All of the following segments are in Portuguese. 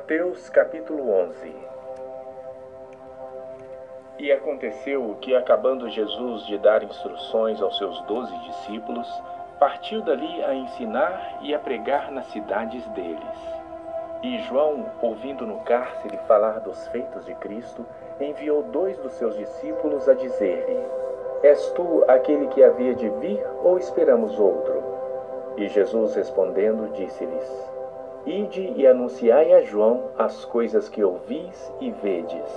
Mateus capítulo 11. E aconteceu que, acabando Jesus de dar instruções aos seus 12 discípulos, partiu dali a ensinar e a pregar nas cidades deles. E João, ouvindo no cárcere falar dos feitos de Cristo, enviou 2 dos seus discípulos a dizer-lhe: És tu aquele que havia de vir, ou esperamos outro? E Jesus, respondendo, disse-lhes: Ide e anunciai a João as coisas que ouvis e vedes.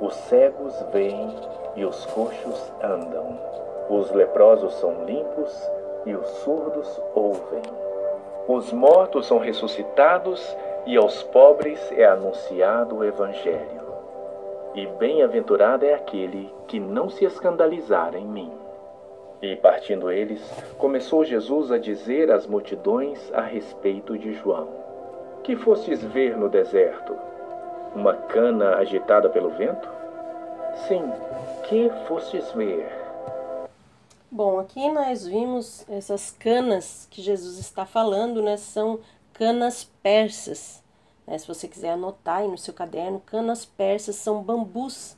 Os cegos veem e os coxos andam. Os leprosos são limpos e os surdos ouvem. Os mortos são ressuscitados e aos pobres é anunciado o Evangelho. E bem-aventurado é aquele que não se escandalizar em mim. E partindo eles, começou Jesus a dizer às multidões a respeito de João: Que fostes ver no deserto? Uma cana agitada pelo vento? Sim, que fostes ver? Bom, aqui nós vimos essas canas que Jesus está falando, né? São canas persas. Se você quiser anotar aí no seu caderno, canas persas são bambus.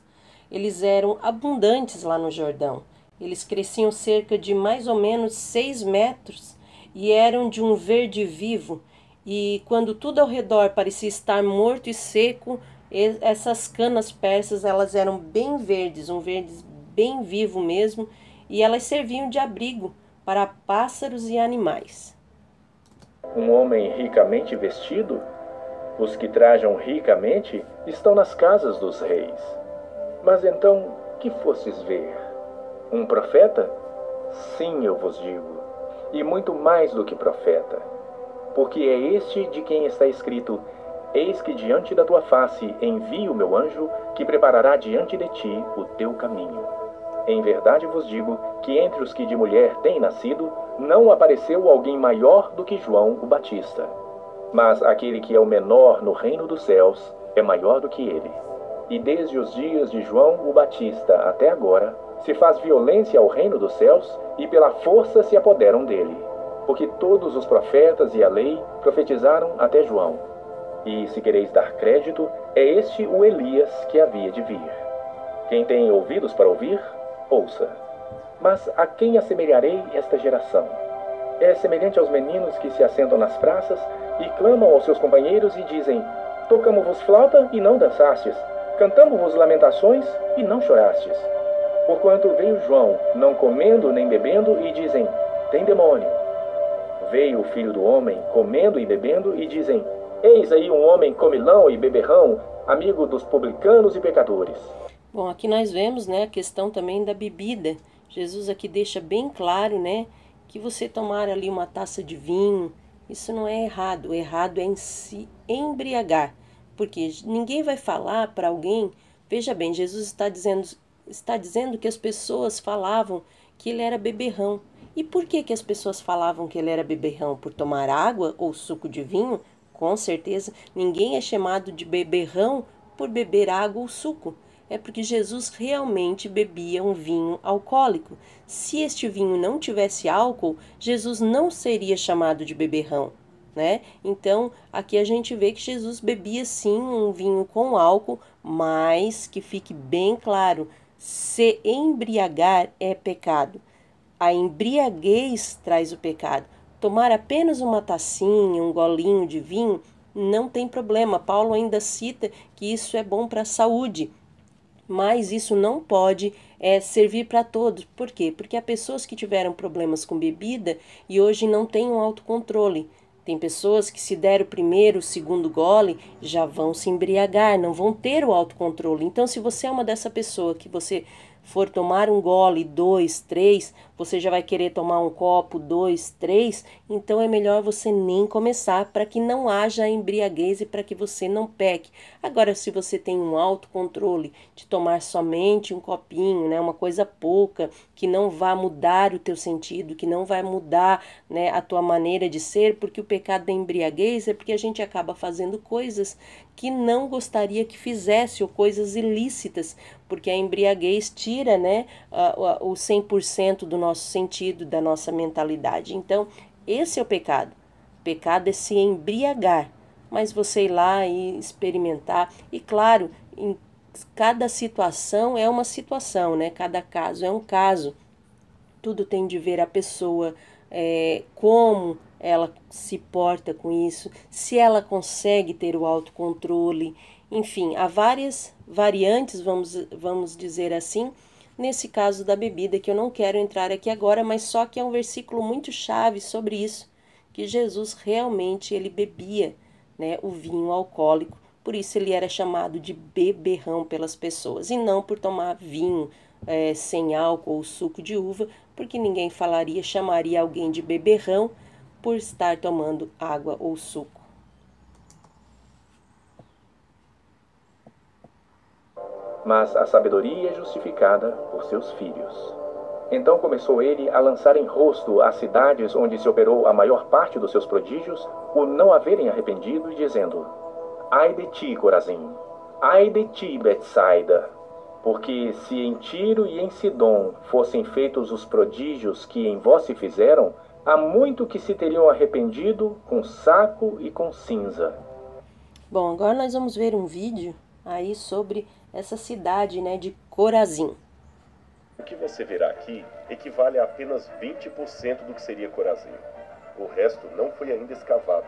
Eles eram abundantes lá no Jordão. Eles cresciam cerca de mais ou menos 6 metros e eram de um verde vivo. E quando tudo ao redor parecia estar morto e seco, essas canas persas, elas eram bem verdes, um verde bem vivo mesmo, e elas serviam de abrigo para pássaros e animais. Um homem ricamente vestido? Os que trajam ricamente estão nas casas dos reis. Mas então, que fostes ver? Um profeta? Sim, eu vos digo, e muito mais do que profeta. Porque é este de quem está escrito: Eis que diante da tua face envio o meu anjo, que preparará diante de ti o teu caminho. Em verdade vos digo que entre os que de mulher têm nascido, não apareceu alguém maior do que João o Batista. Mas aquele que é o menor no reino dos céus é maior do que ele. E desde os dias de João o Batista até agora, se faz violência ao reino dos céus, e pela força se apoderam dele. Porque todos os profetas e a lei profetizaram até João. E, se quereis dar crédito, é este o Elias que havia de vir. Quem tem ouvidos para ouvir, ouça. Mas a quem assemelharei esta geração? É semelhante aos meninos que se assentam nas praças e clamam aos seus companheiros e dizem: Tocamo-vos flauta e não dançastes, cantamo-vos lamentações e não chorastes. Porquanto veio João, não comendo nem bebendo, e dizem: Tem demônio. Veio o Filho do Homem, comendo e bebendo, e dizem: Eis aí um homem comilão e beberrão, amigo dos publicanos e pecadores. Bom, aqui nós vemos, né, a questão também da bebida. Jesus aqui deixa bem claro, né, que você tomar ali uma taça de vinho, isso não é errado. O errado é em se embriagar. Porque ninguém vai falar para alguém. Veja bem, Jesus está dizendo que as pessoas falavam que ele era beberrão. E por que as pessoas falavam que ele era beberrão? Por tomar água ou suco de vinho? Com certeza, ninguém é chamado de beberrão por beber água ou suco. É porque Jesus realmente bebia um vinho alcoólico. Se este vinho não tivesse álcool, Jesus não seria chamado de beberrão, né? Então, aqui a gente vê que Jesus bebia sim um vinho com álcool, mas que fique bem claro, se embriagar é pecado. A embriaguez traz o pecado. Tomar apenas uma tacinha, um golinho de vinho, não tem problema. Paulo ainda cita que isso é bom para a saúde. Mas isso não pode servir para todos. Por quê? Porque há pessoas que tiveram problemas com bebida e hoje não têm um autocontrole. Tem pessoas que se der o primeiro, o segundo gole, já vão se embriagar, não vão ter o autocontrole. Então, se você é uma dessa pessoa que você for tomar um gole, 2, 3, você já vai querer tomar um copo, 2, 3, então é melhor você nem começar para que não haja embriaguez e para que você não peque. Agora, se você tem um autocontrole de tomar somente um copinho, né, uma coisa pouca, que não vai mudar o teu sentido, que não vai mudar, né, a tua maneira de ser, porque o pecado da embriaguez é porque a gente acaba fazendo coisas que não gostaria que fizesse, ou coisas ilícitas, porque a embriaguez tira, né, o 100% do nosso sentido, da nossa mentalidade. Então, esse é o pecado. O pecado é se embriagar. mas você ir lá e experimentar. E claro, em cada situação é uma situação, né? Cada caso é um caso. Tudo tem de ver a pessoa, como ela se porta com isso, se ela consegue ter o autocontrole. Enfim, há várias variantes, vamos dizer assim, nesse caso da bebida, que eu não quero entrar aqui agora, mas só que é um versículo muito chave sobre isso, que Jesus realmente ele bebia, né, o vinho alcoólico, por isso ele era chamado de beberrão pelas pessoas, e não por tomar vinho sem álcool ou suco de uva, porque ninguém chamaria alguém de beberrão por estar tomando água ou suco. Mas a sabedoria é justificada por seus filhos. Então começou ele a lançar em rosto às cidades onde se operou a maior parte dos seus prodígios o não haverem arrependido, dizendo: Ai de ti, Corazim! Ai de ti, Betsaida! Porque se em Tiro e em Sidom fossem feitos os prodígios que em vós se fizeram, há muito que se teriam arrependido com saco e com cinza. Bom, agora nós vamos ver um vídeo aí sobre essa cidade, né, de Corazim. O que você verá aqui equivale a apenas 20% do que seria Corazim. O resto não foi ainda escavado.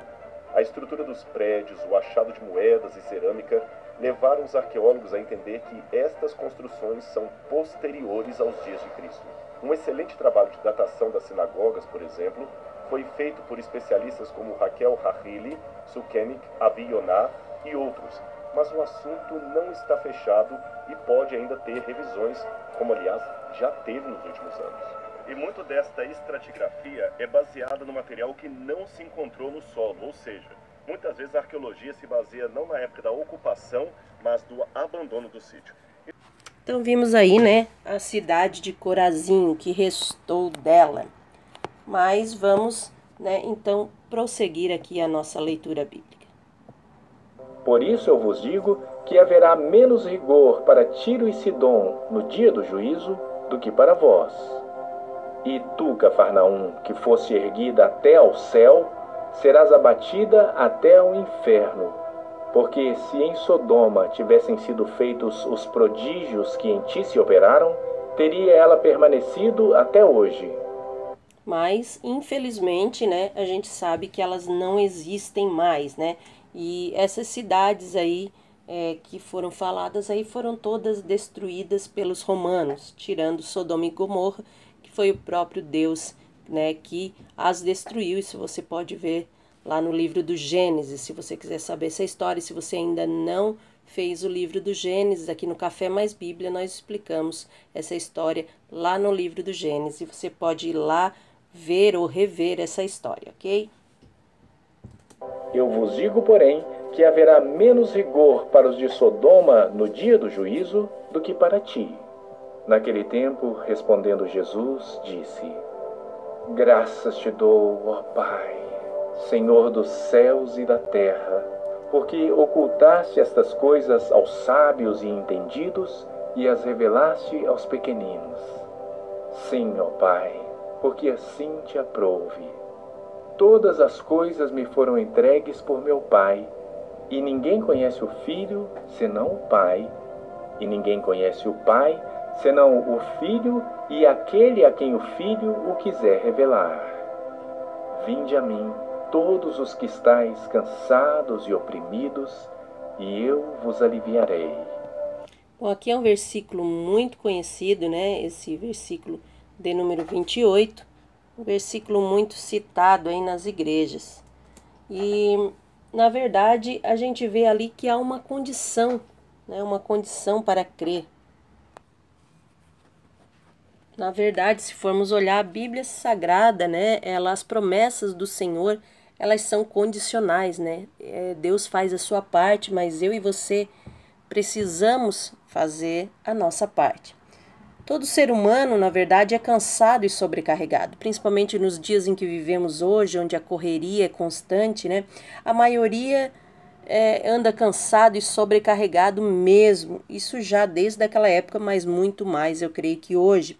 A estrutura dos prédios, o achado de moedas e cerâmica levaram os arqueólogos a entender que estas construções são posteriores aos dias de Cristo. Um excelente trabalho de datação das sinagogas, por exemplo, foi feito por especialistas como Raquel Hahili, Sukenik, Abi Yonah e outros, mas o assunto não está fechado e pode ainda ter revisões, como aliás já teve nos últimos anos. E muito desta estratigrafia é baseada no material que não se encontrou no solo, ou seja, muitas vezes a arqueologia se baseia não na época da ocupação, mas do abandono do sítio. Então vimos aí, né, a cidade de Corazim, o que restou dela. Mas vamos, né, então prosseguir aqui a nossa leitura bíblica. Por isso eu vos digo que haverá menos rigor para Tiro e Sidom no dia do juízo do que para vós. E tu, Cafarnaum, que fosse erguida até ao céu, serás abatida até ao inferno. Porque se em Sodoma tivessem sido feitos os prodígios que em ti se operaram, teria ela permanecido até hoje. Mas, infelizmente, né, a gente sabe que elas não existem mais, né? E essas cidades aí que foram faladas aí foram todas destruídas pelos romanos, tirando Sodoma e Gomorra, que foi o próprio Deus, né, que as destruiu. Isso você pode ver lá no livro do Gênesis, se você quiser saber essa história. Se você ainda não fez o livro do Gênesis, aqui no Café Mais Bíblia nós explicamos essa história lá no livro do Gênesis. Você pode ir lá ver ou rever essa história, ok? Eu vos digo, porém, que haverá menos rigor para os de Sodoma no dia do juízo do que para ti. Naquele tempo, respondendo Jesus, disse: Graças te dou, ó Pai, Senhor dos céus e da terra, porque ocultaste estas coisas aos sábios e entendidos e as revelaste aos pequeninos. Sim, ó Pai, porque assim te aprouve. Todas as coisas me foram entregues por meu Pai, e ninguém conhece o Filho senão o Pai, e ninguém conhece o Pai senão o Filho e aquele a quem o Filho o quiser revelar. Vinde a mim, todos os que estáis cansados e oprimidos, e eu vos aliviarei. Bom, aqui é um versículo muito conhecido, né? Esse versículo de número 28. Um versículo muito citado aí nas igrejas. E, na verdade, a gente vê ali que há uma condição, né? Uma condição para crer. Na verdade, se formos olhar a Bíblia Sagrada, né? As promessas do Senhor, elas são condicionais, né? Deus faz a sua parte, mas eu e você precisamos fazer a nossa parte. Todo ser humano, na verdade, é cansado e sobrecarregado, principalmente nos dias em que vivemos hoje, onde a correria é constante, né? A maioria anda cansado e sobrecarregado mesmo, isso já desde aquela época, mas muito mais, eu creio que hoje.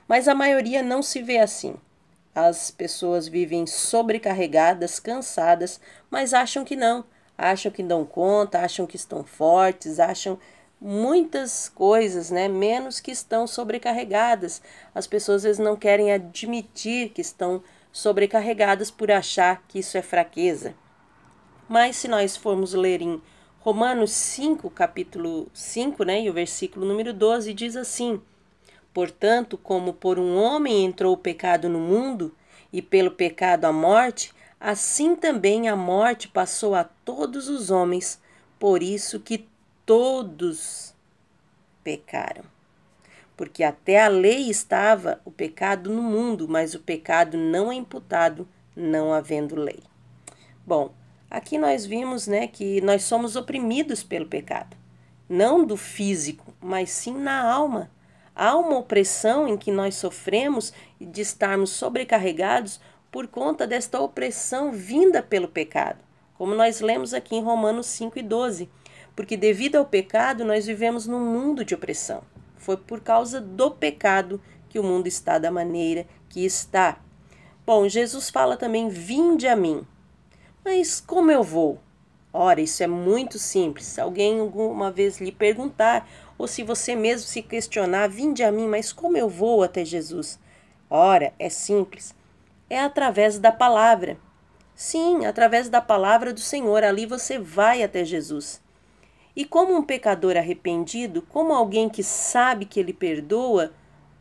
Mas a maioria não se vê assim. As pessoas vivem sobrecarregadas, cansadas, mas acham que não. acham que dão conta, acham que estão fortes, acham muitas coisas, né? Menos que estão sobrecarregadas. As pessoas às vezes não querem admitir que estão sobrecarregadas por achar que isso é fraqueza. Mas se nós formos ler em Romanos 5, capítulo 5, né, e o versículo número 12, diz assim: portanto, como por um homem entrou o pecado no mundo, e pelo pecado a morte, assim também a morte passou a todos os homens, por isso que todos pecaram. Porque até a lei estava o pecado no mundo, mas o pecado não é imputado, não havendo lei. Bom, aqui nós vimos, né, que nós somos oprimidos pelo pecado. Não do físico, mas sim na alma. Há uma opressão em que nós sofremos de estarmos sobrecarregados por conta desta opressão vinda pelo pecado. Como nós lemos aqui em Romanos 5 e 12. Porque devido ao pecado nós vivemos num mundo de opressão. Foi por causa do pecado que o mundo está da maneira que está. Bom, Jesus fala também, vinde a mim. Mas como eu vou? Ora, isso é muito simples. Se alguém alguma vez lhe perguntar, ou se você mesmo se questionar, vinde a mim, mas como eu vou até Jesus? Ora, é simples. É através da palavra. Sim, através da palavra do Senhor. Ali você vai até Jesus. E como um pecador arrependido, como alguém que sabe que ele perdoa,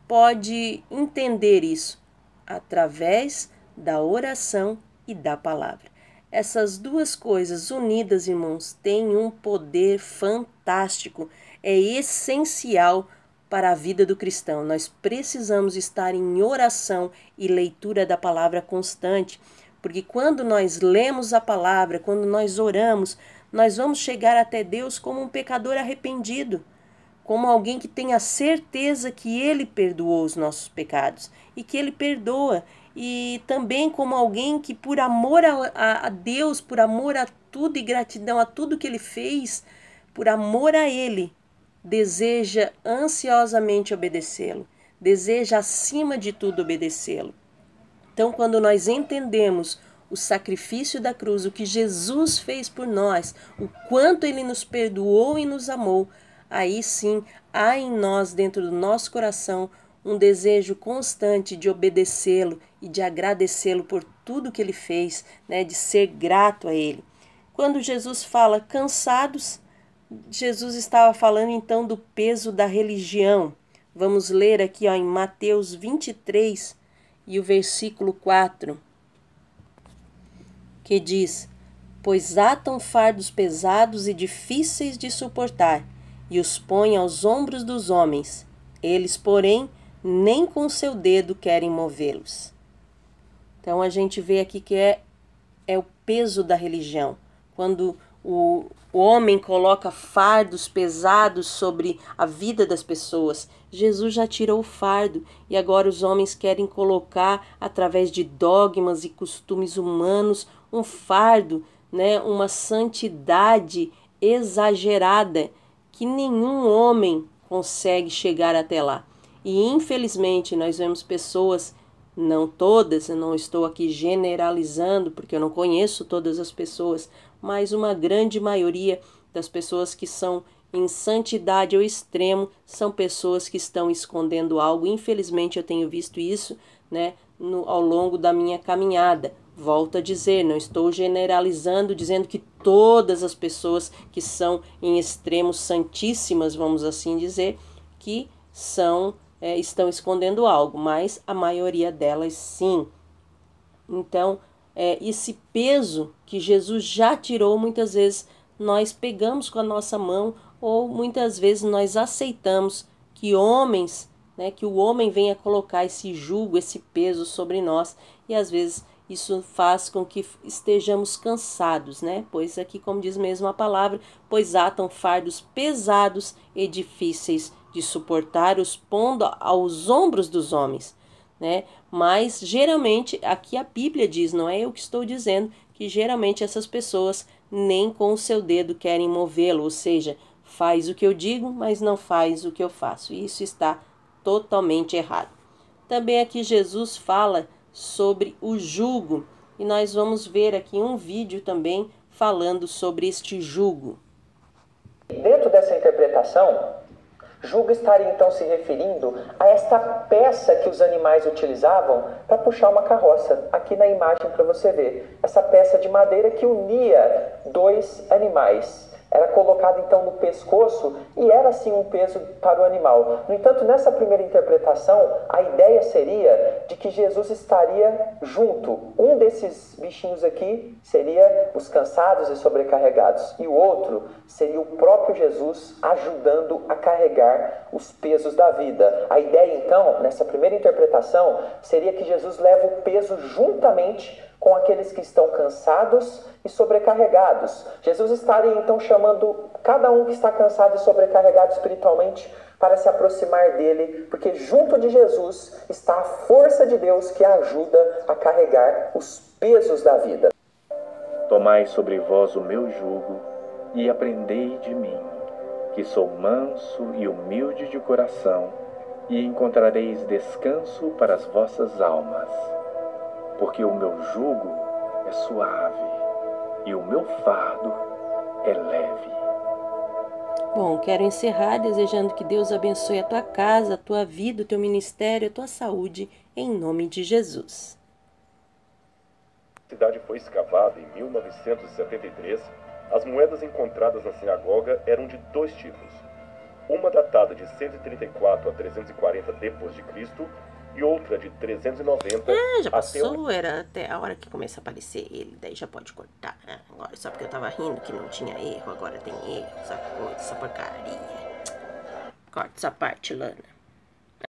pode entender isso? Através da oração e da palavra. Essas duas coisas unidas, irmãos, têm um poder fantástico. É essencial para a vida do cristão. Nós precisamos estar em oração e leitura da palavra constante, porque quando nós lemos a palavra, quando nós oramos, nós vamos chegar até Deus como um pecador arrependido, como alguém que tem a certeza que Ele perdoou os nossos pecados e que Ele perdoa, e também como alguém que por amor a Deus, por amor a tudo e gratidão a tudo que Ele fez, por amor a Ele, deseja ansiosamente obedecê-lo, deseja acima de tudo obedecê-lo. Então, quando nós entendemos o sacrifício da cruz, o que Jesus fez por nós, o quanto Ele nos perdoou e nos amou, aí sim há em nós, dentro do nosso coração, um desejo constante de obedecê-lo e de agradecê-lo por tudo que Ele fez, né, de ser grato a Ele. Quando Jesus fala cansados, Jesus estava falando então do peso da religião. Vamos ler aqui em Mateus 23 e o versículo 4. Que diz: pois atam fardos pesados e difíceis de suportar, e os põem aos ombros dos homens. Eles, porém, nem com seu dedo querem movê-los. Então a gente vê aqui que é o peso da religião. Quando o homem coloca fardos pesados sobre a vida das pessoas, Jesus já tirou o fardo e agora os homens querem colocar, através de dogmas e costumes humanos, um fardo, né, uma santidade exagerada que nenhum homem consegue chegar até lá. E infelizmente nós vemos pessoas, não todas, eu não estou aqui generalizando porque eu não conheço todas as pessoas, mas uma grande maioria das pessoas que são em santidade ao extremo são pessoas que estão escondendo algo. Infelizmente eu tenho visto isso, né, ao longo da minha caminhada. Volto a dizer, não estou generalizando, dizendo que todas as pessoas que são em extremos santíssimas, vamos assim dizer, que estão escondendo algo, mas a maioria delas sim. Então, esse peso que Jesus já tirou, muitas vezes nós pegamos com a nossa mão, ou muitas vezes nós aceitamos que homens, né, que o homem venha colocar esse jugo, esse peso sobre nós, e às vezes isso faz com que estejamos cansados, né? Pois aqui, como diz mesmo a palavra, pois atam fardos pesados e difíceis de suportar, os pondo aos ombros dos homens, né? Mas geralmente, aqui a Bíblia diz, não é eu que estou dizendo, que geralmente essas pessoas nem com o seu dedo querem movê-lo, ou seja, faz o que eu digo, mas não faz o que eu faço. E isso está totalmente errado. Também aqui Jesus fala sobre o jugo, e nós vamos ver aqui um vídeo também falando sobre este jugo? Dentro dessa interpretação, jugo estaria então se referindo a esta peça que os animais utilizavam para puxar uma carroça. Aqui na imagem para você ver, essa peça de madeira que unia dois animais. Era colocado então no pescoço e era assim um peso para o animal. No entanto, nessa primeira interpretação, a ideia seria de que Jesus estaria junto. Um desses bichinhos aqui seria os cansados e sobrecarregados, e o outro seria o próprio Jesus ajudando a carregar os pesos da vida. A ideia então, nessa primeira interpretação, seria que Jesus leva o peso juntamente com aqueles que estão cansados e sobrecarregados. Jesus estaria então chamando cada um que está cansado e sobrecarregado espiritualmente para se aproximar dele, porque junto de Jesus está a força de Deus que ajuda a carregar os pesos da vida. Tomai sobre vós o meu jugo e aprendei de mim, que sou manso e humilde de coração, e encontrareis descanso para as vossas almas. Porque o meu jugo é suave e o meu fardo é leve. Bom, quero encerrar desejando que Deus abençoe a tua casa, a tua vida, o teu ministério, a tua saúde, em nome de Jesus. A cidade foi escavada em 1973. As moedas encontradas na sinagoga eram de dois tipos. Uma datada de 134 a 340 depois de Cristo e outra de 390 já passou, era até a hora que começa a aparecer ele, daí já pode cortar, né? Agora, só porque eu tava rindo que não tinha erro, agora tem erro, essa coisa, essa porcaria. Corta essa parte, Lana.